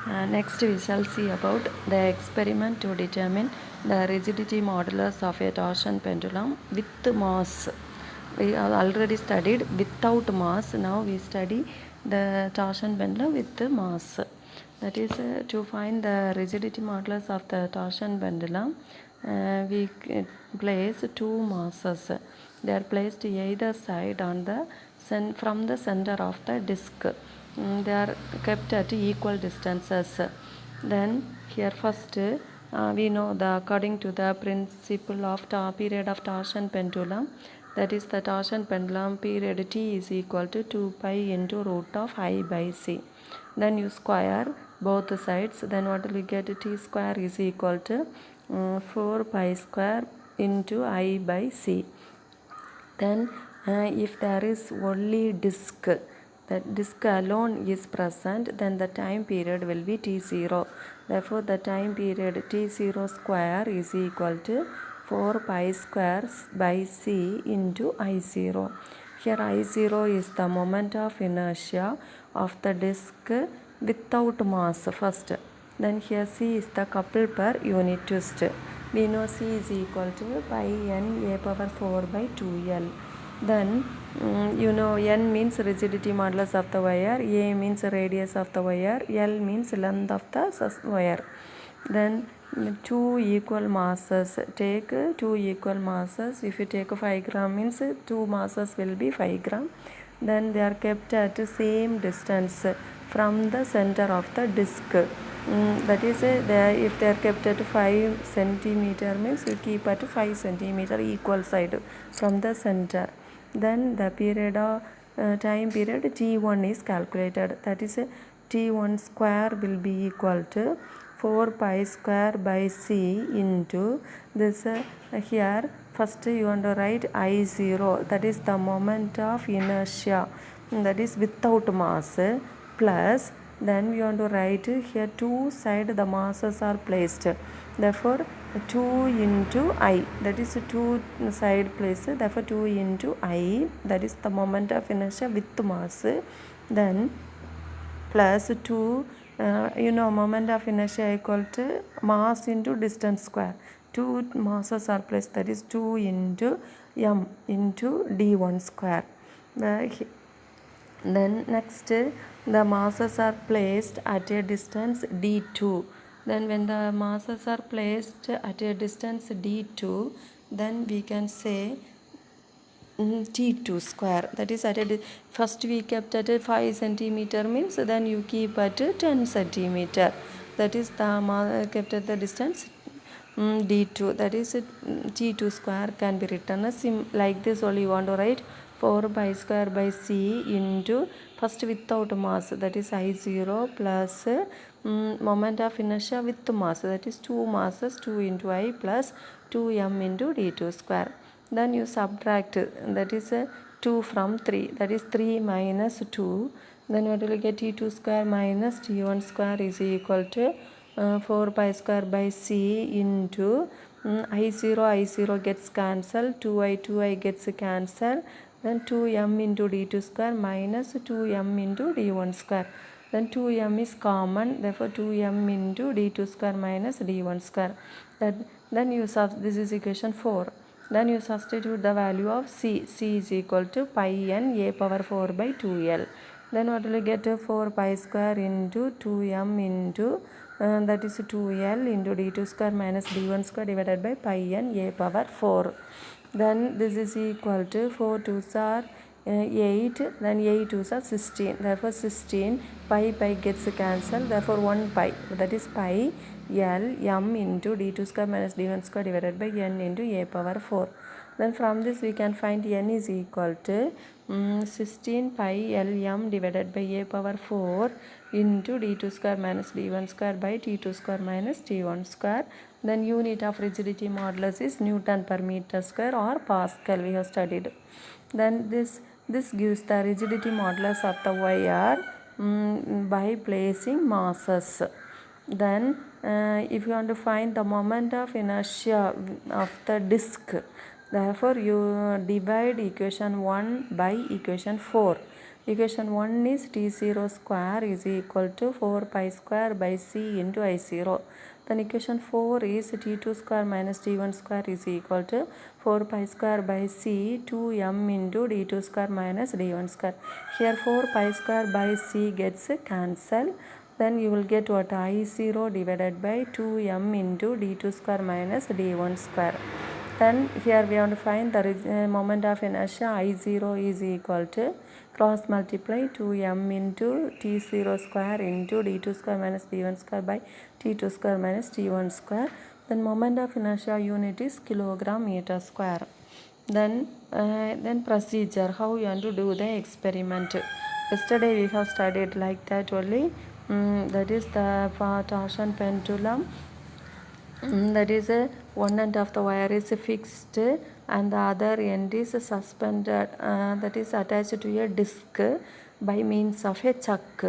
Next we shall see about the experiment to determine the rigidity modulus of a torsion pendulum with mass. We have already studied without mass. Now we study the torsion pendulum with the mass. That is to find the rigidity modulus of the torsion pendulum. We place two masses. They are placed either side on the from the center of the disc. They are kept at equal distances. Then here first we know according to the principle of period of torsion pendulum, that is the torsion pendulum period t is equal to 2 pi into root of I by c. Then you square both sides, then what will you get? T square is equal to 4 pi square into I by c. Then if there is only disk, that disk alone is present, then the time period will be t0. Therefore the time period t0 square is equal to 4 pi square by c into I0. Here I0 is the moment of inertia of the disk without mass first. Then here c is the couple per unit twist. We know c is equal to pi n a power 4 by 2l. Then you know n means rigidity modulus of the wire, a means radius of the wire, l means length of the wire. Then two equal masses, take two equal masses. If you take 5 gram means two masses will be 5 gram. Then they are kept at the same distance from the center of the disc. That is if they are kept at 5 centimeter means you keep at 5 centimeter equal side from the center. Then the period of time period t1 is calculated. That is t1 square will be equal to 4 pi square by c into this here first you want to write I0, that is the moment of inertia, that is without mass, plus then we want to write here two side the masses are placed, therefore 2 into I, that is two side placed, therefore 2 into I, that is the moment of inertia with mass, then plus 2 moment of inertia equal to mass into distance square. Two masses are placed, that is 2 into m into d1 square. Then next the masses are placed at a distance d2. Then when the masses are placed at a distance d2, then we can say t2 square, that is at a first we kept at a 5 centimeter means then you keep at 10 centimeter, that is the kept at the distance d2, that is t2 square can be written as like this only. You want to write 4 pi square by c into first without mass, that is I0, plus moment of inertia with mass, that is two masses, 2 into I plus 2m into d2 square. Then you subtract, that is 2 from 3, that is 3 minus 2. Then what will you get? t2 square minus t1 square is equal to 4 pi square by c into I0 gets cancelled, 2i gets cancelled, then 2m into d2 square minus 2m into d1 square. Then 2m is common, therefore 2m into d2 square minus d1 square. Then you this is equation 4. Then you substitute the value of c. C is equal to pi n a power 4 by 2l. Then what will you get? 4 pi square into 2m into that is 2l into d2 square minus d1 square divided by pi n a power 4. Then this is equal to 4 2s are 8, then 8 2s are 16. Therefore 16 pi gets cancelled. Therefore 1 pi, that is pi l m into d2 square minus d1 square divided by n into a power 4. Then from this we can find n is equal to 16 pi l m divided by a power 4 into d2 square minus d1 square by t2 square minus t1 square. Then unit of rigidity modulus is Newton per meter square or Pascal, we have studied. Then this gives the rigidity modulus of the wire by placing masses. Then if you want to find the moment of inertia of the disc, therefore you divide equation 1 by equation 4. equation 1 is T0 square is equal to 4 pi square by C into I0. Then equation 4 is T2 square minus T1 square is equal to 4 pi square by C 2m into D2 square minus D1 square. Here 4 pi square by C gets cancelled. Then you will get what? I0 divided by 2m into D2 square minus D1 square. Then here we want to find the moment of inertia. I0 is equal to cross multiply 2m into T0 square into D2 square minus D1 square by T2 square minus T1 square. Then moment of inertia unit is kilogram meter square. Then procedure, how you want to do the experiment. Yesterday we have studied like that only. That is the torsion pendulum. That is one end of the wire is fixed and the other end is suspended, that is attached to a disc by means of a chuck.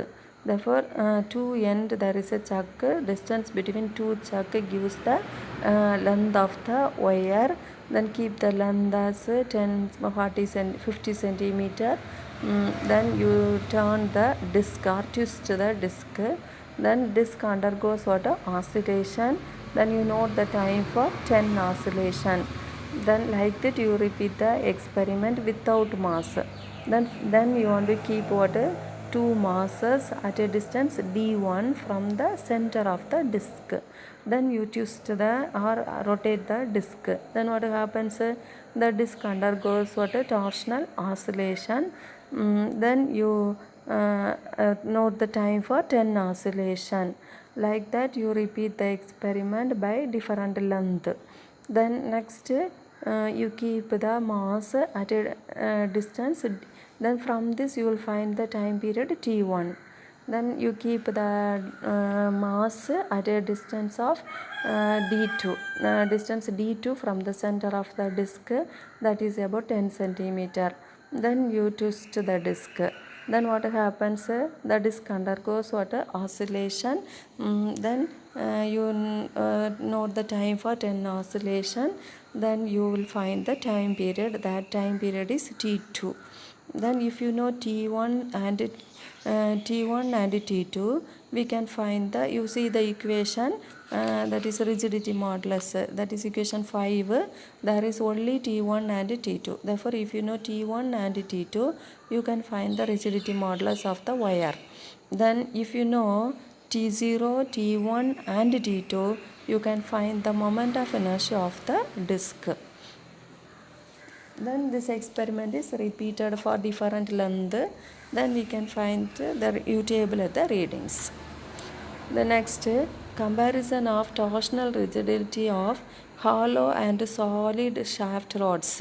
Therefore two end there is a chuck. Distance between two chuck gives the length of the wire. Then keep the length as 10 40 50 centimeter. Then you turn the disc or twist the disc. Then disc undergoes what? Oscillation. Then you note the time for 10 oscillation. Then like that you repeat the experiment without mass. Then you want to keep what? Two masses at a distance d1 from the center of the disc. Then you twist the or rotate the disc. Then what happens? The disc undergoes what? Torsional oscillation. Then you note the time for 10 oscillation. Like that you repeat the experiment by different length. Then next you keep the mass at a distance. Then from this you will find the time period t1. Then you keep the mass at a distance of d2. Distance d2 from the center of the disc, that is about 10 centimeter. Then you twist the disc. Then what happens? The disc undergoes what? Oscillation. Then you note the time for 10 oscillation. Then you will find the time period. That time period is t2. Then if you know T1 and T2, we can find the, you see the equation, that is rigidity modulus, that is equation 5. There is only T1 and T2. Therefore if you know T1 and T2, you can find the rigidity modulus of the wire. Then if you know T0, T1 and T2, you can find the moment of inertia of the disc. Then this experiment is repeated for different length. Then we can find the U table at the readings. The next, comparison of torsional rigidity of hollow and solid shaft rods.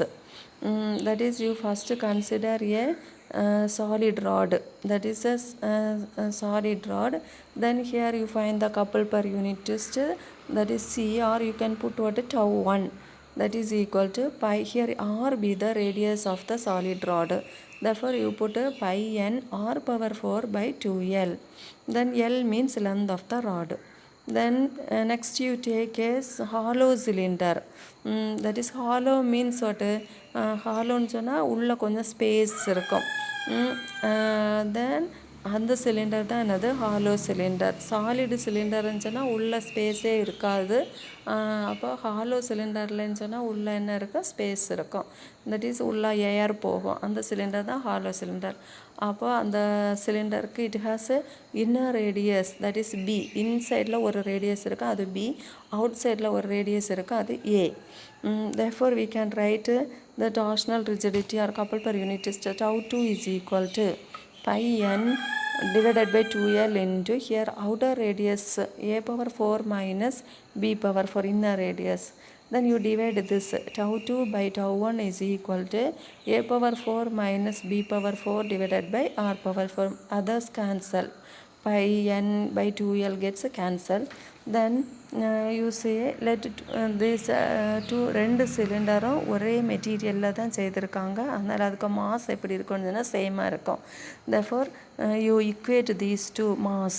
That is, you first consider a solid rod. That is a solid rod. Then here you find the couple per unit twist, that is C, or you can put what? Tau 1. That is equal to pi. Here r be the radius of the solid rod. Therefore you put pi n r power 4 by 2l. Then l means length of the rod. Then next you take a hollow cylinder. That is hollow means what? Hollow சொன்னா உள்ள கொஞ்சம் space இருக்கும். Then அந்த cylinder தான் என்னது? Hollow cylinder. Solid சிலிண்டர்னு சொன்னால் உள்ள ஸ்பேஸே இருக்காது. அப்போ ஹாலோ சிலிண்டர்லன்னு சொன்னால் உள்ளே என்ன இருக்கும்? ஸ்பேஸ் இருக்கும். தட் இஸ் உள்ளே ஏர் போகும். அந்த சிலிண்டர் தான் ஹாலோ சிலிண்டர். அப்போ அந்த சிலிண்டருக்கு it has inner radius, that is B. இன்சைடில் ஒரு ரேடியஸ் இருக்கும், அது பி. அவுட் சைடில் ஒரு ரேடியஸ் இருக்கும், அது ஏ. Therefore we can write the torsional rigidity or couple per unit is tau 2 is equal to pi n divided by 2l into here outer radius a power 4 minus b power 4 inner radius. Then you divide this. Tau 2 by tau 1 is equal to a power 4 minus b power 4 divided by r power 4. Others cancel. Pi n by 2l gets cancelled. Then you say let this ரெண்டு சிலிண்டரும் ஒரே மெட்டீரியலில் தான் செய்திருக்காங்க. அதனால் அதுக்கு mass எப்படி இருக்குன்னு சொன்னால் சேமாக இருக்கும். Therefore you equate these two mass.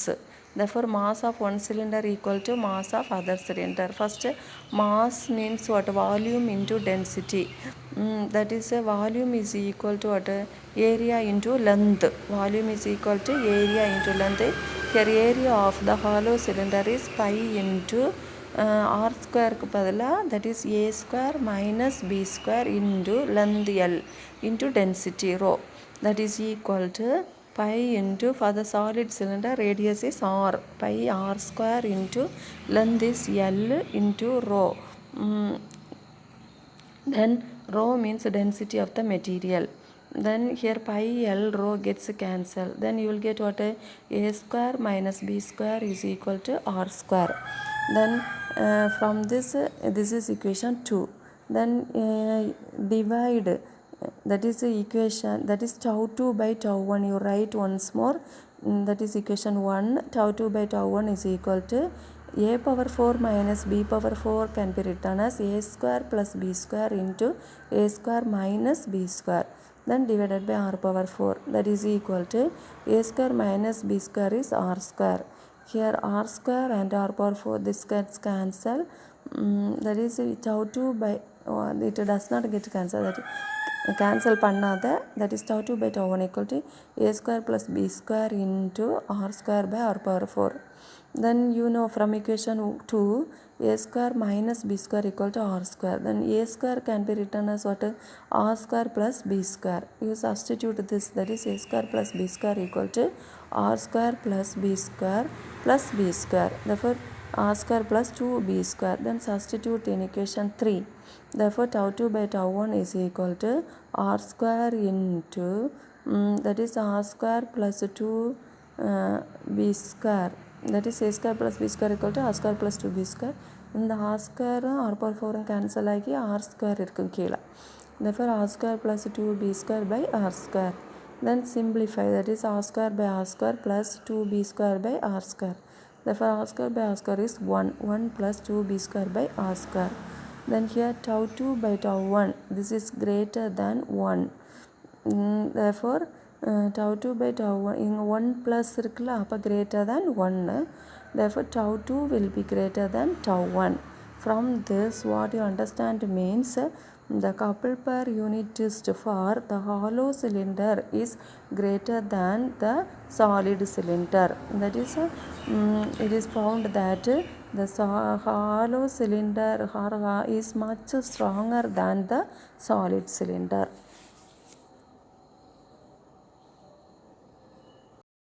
Therefore, mass of one cylinder equal to mass of other cylinder. First, mass means what? Volume into density. That is, volume is equal to what? Area into length. Volume is equal to area into length. Here, area of the hollow cylinder is pi into r square க்கு பதிலா, that is a square minus b square into length L into density rho, that is equal to pi into, for the solid cylinder radius is r, pi r square into length is L into rho. Then rho means density of the material. Then here pi L rho gets cancelled. Then you will get what? A square minus b square is equal to r square. Then from this, this is equation 2. Then divide, that is the equation, that is tau 2 by tau 1. You write once more, that is equation 1. Tau 2 by tau 1 is equal to a power 4 minus b power 4 can be written as a square plus b square into a square minus b square, then divided by r power 4, that is equal to a square minus b square is r square. Here r square and r power 4, this gets cancelled. That is tau 2 by, it does not get cancelled, that cancel பண்ணாத, that is tau 2 by tau 1 equal to a square plus b square into r square by r power 4. Then you know from equation 2, a square minus b square equal to r square. Then a square can be written as what? R square plus b square. You substitute this, that is a square plus b square equal to r square plus b square plus b square. Therefore, r square plus 2b square. Then substitute in equation 3. Therefore, tau 2 by tau 1 is equal to r square into, that is r square plus 2b square. That is a square plus b square equal to r square plus 2b square. இந்த r square r power 4 cancel ஆகி r square இருக்கும் கீழே. Therefore, r square plus 2b square by r square. Then simplify, that is r square by r square plus 2b square by r square. Therefore, r square by r square is 1. 1 plus 2b square by r square. Then here tau 2 by tau 1, this is greater than 1. Therefore, tau 2 by tau 1, இங்க 1 plus இருக்குல்ல, அப்போ greater than 1. Therefore, tau 2 will be greater than tau 1. From this, what you understand means, the couple per unit test for the hollow cylinder is greater than the solid cylinder. That is, it is found that the hollow cylinder is much stronger than the solid cylinder.